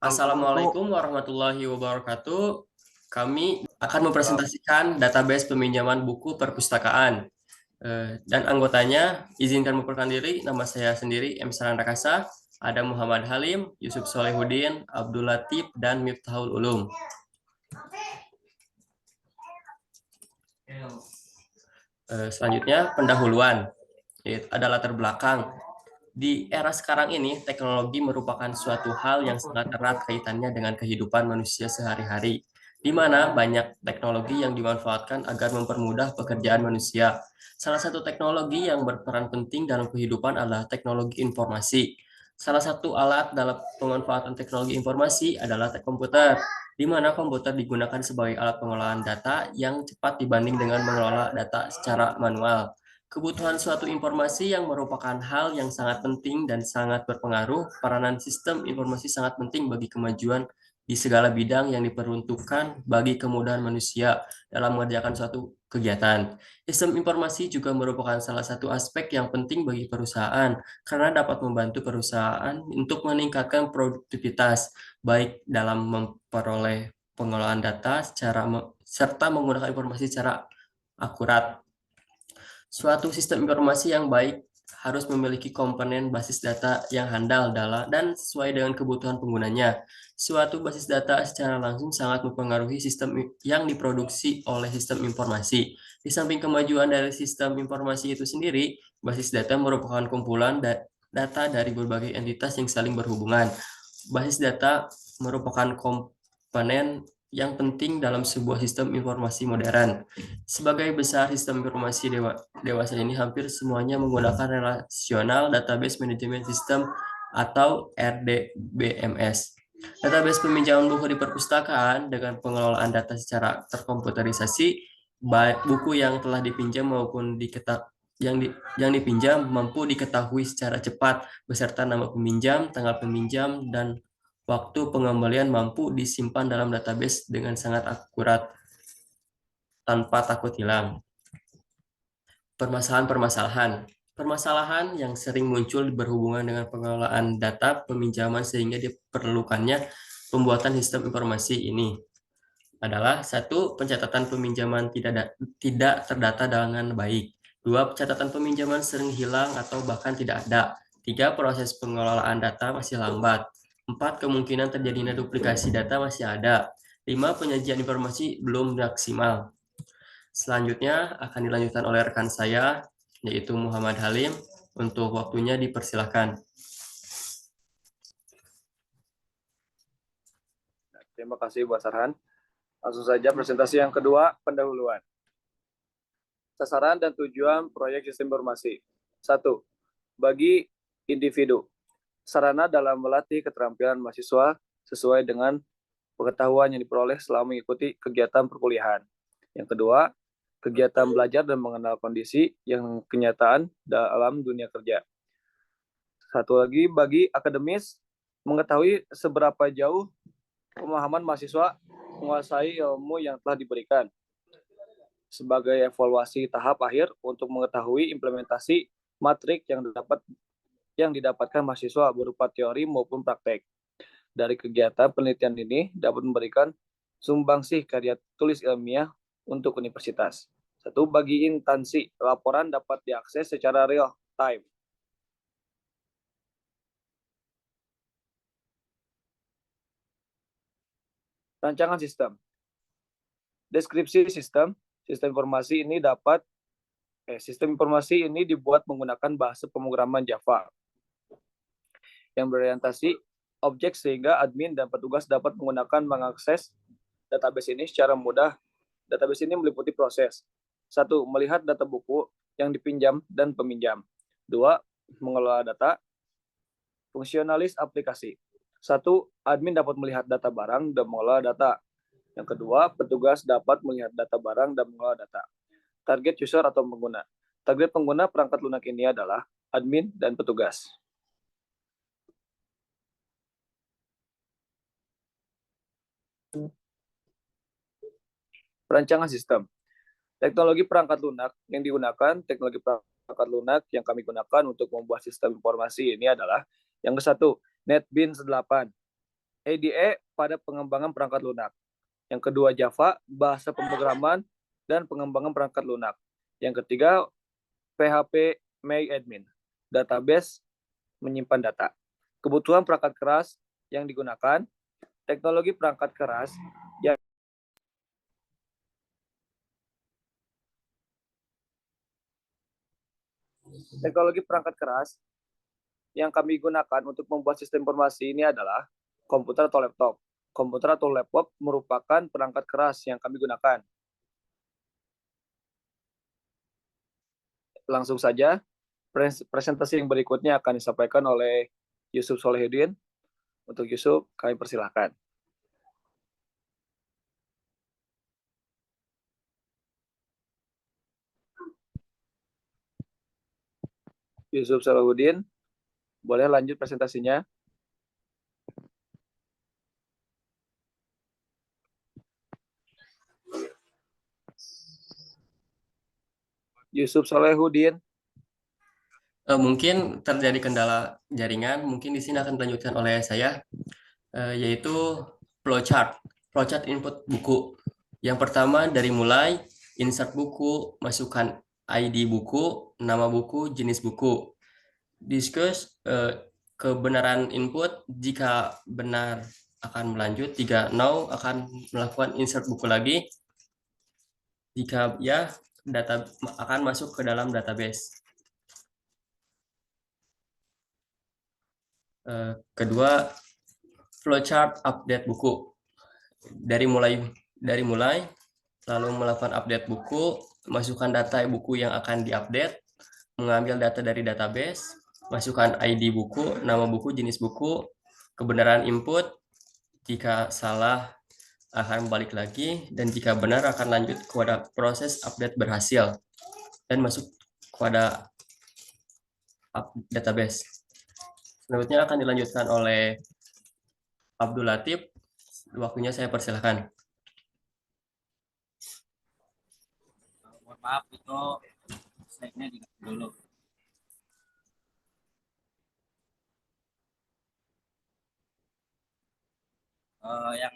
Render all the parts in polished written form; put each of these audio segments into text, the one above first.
Assalamualaikum warahmatullahi wabarakatuh. Kami akan mempresentasikan database peminjaman buku perpustakaan. Dan anggotanya, izinkan memperkenalkan diri, nama saya sendiri, M. Saran Rakasa, ada Muhammad Halim, Yusuf Solehudin, Abdul Latif, dan Miftahul Ulum. Selanjutnya, pendahuluan. Ada latar belakang. Di era sekarang ini, teknologi merupakan suatu hal yang sangat erat kaitannya dengan kehidupan manusia sehari-hari, di mana banyak teknologi yang dimanfaatkan agar mempermudah pekerjaan manusia. Salah satu teknologi yang berperan penting dalam kehidupan adalah teknologi informasi. Salah satu alat dalam pemanfaatan teknologi informasi adalah komputer, di mana komputer digunakan sebagai alat pengolahan data yang cepat dibanding dengan mengelola data secara manual. Kebutuhan suatu informasi yang merupakan hal yang sangat penting dan sangat berpengaruh. Peranan sistem informasi sangat penting bagi kemajuan di segala bidang yang diperuntukkan bagi kemudahan manusia dalam mengerjakan suatu kegiatan. Sistem informasi juga merupakan salah satu aspek yang penting bagi perusahaan karena dapat membantu perusahaan untuk meningkatkan produktivitas baik dalam memperoleh pengolahan data serta menggunakan informasi secara akurat. Suatu sistem informasi yang baik harus memiliki komponen basis data yang handal dan sesuai dengan kebutuhan penggunanya. Suatu basis data secara langsung sangat mempengaruhi sistem yang diproduksi oleh sistem informasi. Di samping kemajuan dari sistem informasi itu sendiri, basis data merupakan kumpulan data dari berbagai entitas yang saling berhubungan. Basis data merupakan komponen yang penting dalam sebuah sistem informasi modern. Sebagai besar sistem informasi dewasa ini hampir semuanya menggunakan relational database management system atau RDBMS. Database peminjaman buku di perpustakaan dengan pengelolaan data secara terkomputerisasi, baik buku yang telah dipinjam maupun yang dipinjam mampu diketahui secara cepat beserta nama peminjam, tanggal peminjam, dan waktu pengembalian mampu disimpan dalam database dengan sangat akurat tanpa takut hilang. Permasalahan-permasalahan. Permasalahan yang sering muncul berhubungan dengan pengelolaan data peminjaman sehingga diperlukannya pembuatan sistem informasi ini adalah: satu, pencatatan peminjaman tidak terdata dengan baik. Dua, pencatatan peminjaman sering hilang atau bahkan tidak ada. Tiga, proses pengelolaan data masih lambat. Empat, kemungkinan terjadinya duplikasi data masih ada. Lima, penyajian informasi belum maksimal. Selanjutnya akan dilanjutkan oleh rekan saya, yaitu Muhammad Halim. Untuk waktunya dipersilahkan. Terima kasih, Bu Sarhan. Langsung saja presentasi yang kedua, pendahuluan. Sasaran dan tujuan proyek sistem informasi. 1. Bagi individu. Sarana dalam melatih keterampilan mahasiswa sesuai dengan pengetahuan yang diperoleh selama mengikuti kegiatan perkuliahan. Yang kedua, kegiatan belajar dan mengenal kondisi yang kenyataan dalam dunia kerja. Satu lagi, bagi akademis, mengetahui seberapa jauh pemahaman mahasiswa menguasai ilmu yang telah diberikan sebagai evaluasi tahap akhir untuk mengetahui implementasi matrik yang didapatkan mahasiswa berupa teori maupun praktek. Dari kegiatan penelitian ini dapat memberikan sumbangsih karya tulis ilmiah untuk universitas. Satu, bagi instansi, laporan dapat diakses secara real time. Rancangan sistem. Deskripsi sistem informasi ini sistem informasi ini dibuat menggunakan bahasa pemrograman Java yang berorientasi objek sehingga admin dan petugas dapat mengakses database ini secara mudah. Database ini meliputi proses: 1. Melihat data buku yang dipinjam dan peminjam. 2. Mengelola data. Fungsionalis aplikasi. 1. Admin dapat melihat data barang dan mengelola data. Yang kedua, petugas dapat melihat data barang dan mengelola data. Target user atau pengguna. Target pengguna perangkat lunak ini adalah admin dan petugas. Perancangan sistem. Teknologi perangkat lunak yang digunakan, teknologi perangkat lunak yang kami gunakan untuk membuat sistem informasi ini adalah yang ke-1, NetBeans 8. ADE pada pengembangan perangkat lunak. Yang kedua Java, bahasa pemrograman dan pengembangan perangkat lunak. Yang ketiga PHP MyAdmin, database menyimpan data. Kebutuhan perangkat keras yang digunakan, teknologi perangkat keras yang yang kami gunakan untuk membuat sistem informasi ini adalah komputer atau laptop. Komputer atau laptop merupakan perangkat keras yang kami gunakan. Langsung saja, presentasi yang berikutnya akan disampaikan oleh Yusuf Solehudin. Untuk Yusuf, kami persilahkan. Yusuf Solehudin, boleh lanjut presentasinya? Yusuf Solehudin. Mungkin terjadi kendala jaringan, mungkin di sini akan dilanjutkan oleh saya, yaitu flowchart. Flowchart input buku. Yang pertama dari mulai insert buku, masukkan ID buku, nama buku, jenis buku. Discuss kebenaran input, jika benar akan melanjut, jika no akan melakukan insert buku lagi, jika ya data akan masuk ke dalam database. Kedua, flowchart update buku. Dari mulai lalu melakukan update buku, masukkan data buku yang akan diupdate, mengambil data dari database, masukkan ID buku, nama buku, jenis buku, kebenaran input, jika salah akan balik lagi, dan jika benar akan lanjut kepada proses update berhasil dan masuk kepada database. Selanjutnya akan dilanjutkan oleh Abdul Latif. Waktunya saya persilahkan. Mohon maaf, itu slide-nya diganti dulu. Yang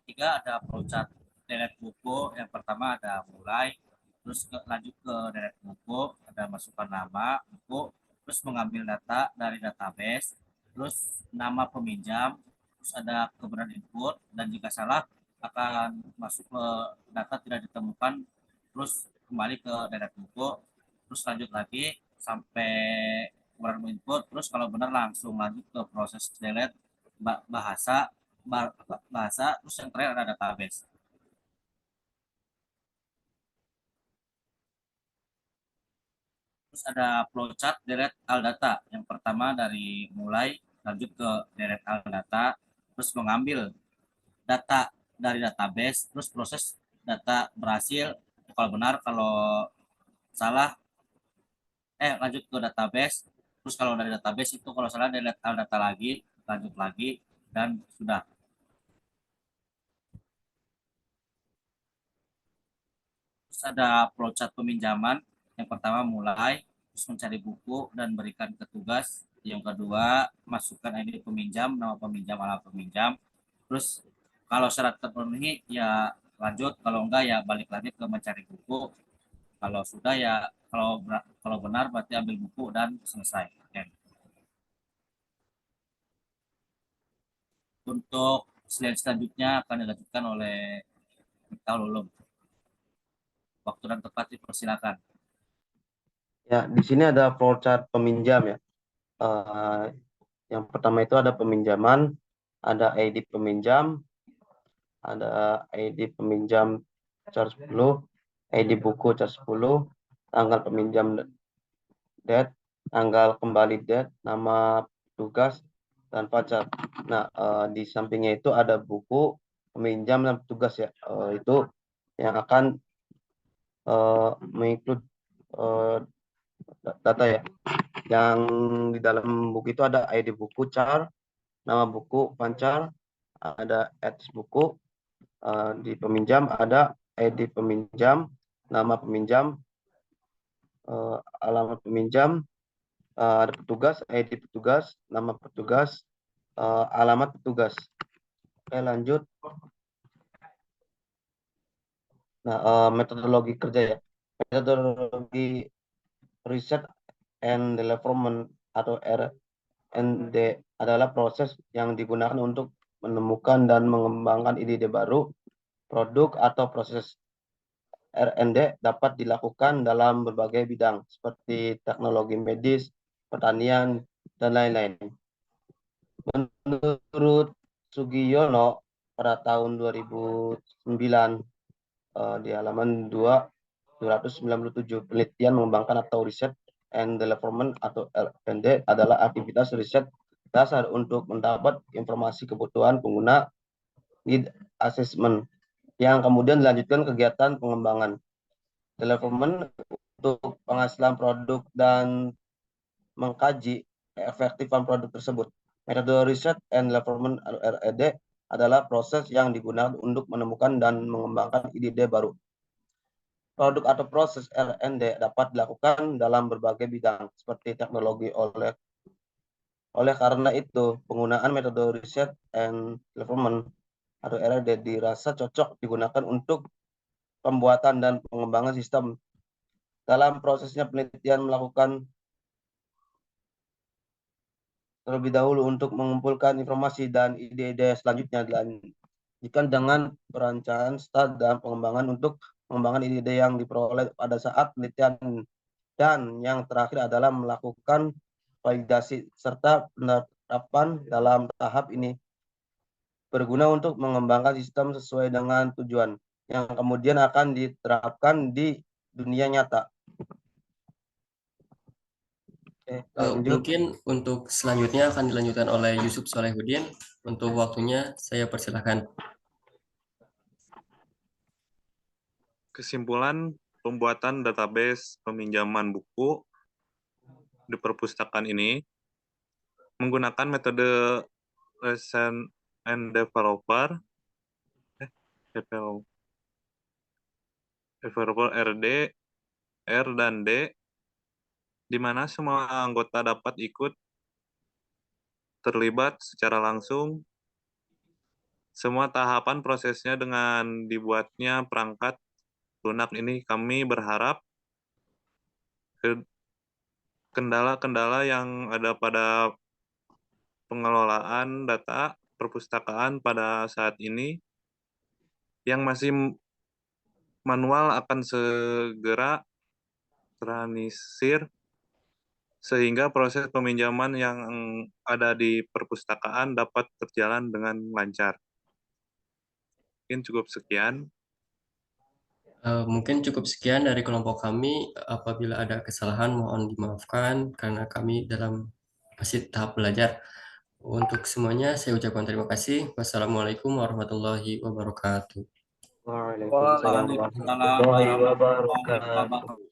ketiga ada flowchart deret buku. Yang pertama ada mulai, terus lanjut ke deret buku, ada masukkan nama buku, terus mengambil data dari database, terus nama peminjam, terus ada kebenaran input, dan jika salah akan masuk ke data tidak ditemukan, terus kembali ke deret buku, terus lanjut lagi sampai kebenaran input, terus kalau benar langsung lanjut ke proses delete bahasa terus yang terakhir ada database. Terus ada flowchart deret al data. Yang pertama dari mulai lanjut ke deret al data, terus mengambil data dari database, terus proses data berhasil, kalau benar, kalau salah lanjut ke database, terus kalau dari database itu kalau salah deret al data lagi, lanjut lagi, dan sudah. Terus ada flowchart peminjaman. Yang pertama mulai, terus mencari buku dan berikan ke tugas. Yang kedua, masukkan ID peminjam, nama peminjam, alamat peminjam. Terus kalau syarat terpenuhi ya lanjut, kalau enggak ya balik lagi ke mencari buku. Kalau sudah ya kalau benar berarti ambil buku dan selesai. Oke. Untuk slide selanjutnya akan dilanjutkan oleh Miftah Ulum. Waktu dan tempat dipersilakan. Ya, di sini ada flowchart peminjam ya. Yang pertama itu ada peminjaman, ada ID peminjam, ada ID peminjam charge 10, ID buku charge 10, tanggal peminjam date, tanggal kembali date, nama tugas, dan pacar. Nah, di sampingnya itu ada buku peminjam dan petugas ya. Itu yang akan menginclude data ya. Yang di dalam buku itu ada ID buku char, nama buku pancar, ada address buku, di peminjam ada ID peminjam, nama peminjam, alamat peminjam, ada petugas, ID petugas, nama petugas, alamat petugas. Oke, lanjut. Nah, metodologi kerja ya. Metodologi Research and Development atau R&D adalah proses yang digunakan untuk menemukan dan mengembangkan ide-ide baru, produk atau proses R&D dapat dilakukan dalam berbagai bidang seperti teknologi medis, pertanian, dan lain-lain. Menurut Sugiyono pada tahun 2009 di halaman 297, penelitian mengembangkan atau riset and development atau R&D adalah aktivitas riset dasar untuk mendapat informasi kebutuhan pengguna, need assessment, yang kemudian dilanjutkan kegiatan pengembangan, development untuk penghasilan produk dan mengkaji keefektifan produk tersebut. Metode riset and development atau R&D adalah proses yang digunakan untuk menemukan dan mengembangkan ide-ide baru. Produk atau proses R&D dapat dilakukan dalam berbagai bidang seperti teknologi. Oleh karena itu, penggunaan metode riset and development atau R&D dirasa cocok digunakan untuk pembuatan dan pengembangan sistem. Dalam prosesnya penelitian melakukan terlebih dahulu untuk mengumpulkan informasi dan ide-ide selanjutnya dilanjutkan dengan perencanaan start dan pengembangan untuk pengembangan ide-ide yang diperoleh pada saat penelitian, dan yang terakhir adalah melakukan validasi serta penerapan dalam tahap ini berguna untuk mengembangkan sistem sesuai dengan tujuan yang kemudian akan diterapkan di dunia nyata. Oke, lanjut. Mungkin untuk selanjutnya akan dilanjutkan oleh Yusuf Solehudin. Untuk waktunya saya persilakan. Kesimpulan pembuatan database peminjaman buku di perpustakaan ini menggunakan metode Research and Developer RD, R dan D, di mana semua anggota dapat ikut terlibat secara langsung. Semua tahapan prosesnya dengan dibuatnya perangkat lunak ini, kami berharap kendala-kendala yang ada pada pengelolaan data perpustakaan pada saat ini yang masih manual akan segera teranisir sehingga proses peminjaman yang ada di perpustakaan dapat berjalan dengan lancar. Mungkin cukup sekian. Mungkin cukup sekian dari kelompok kami. Apabila ada kesalahan mohon dimaafkan karena kami masih tahap belajar. Untuk semuanya saya ucapkan terima kasih. Wassalamualaikum warahmatullahi wabarakatuh. Waalaikumsalam Waalaikumsalam warahmatullahi warahmatullahi wabarakatuh. wabarakatuh.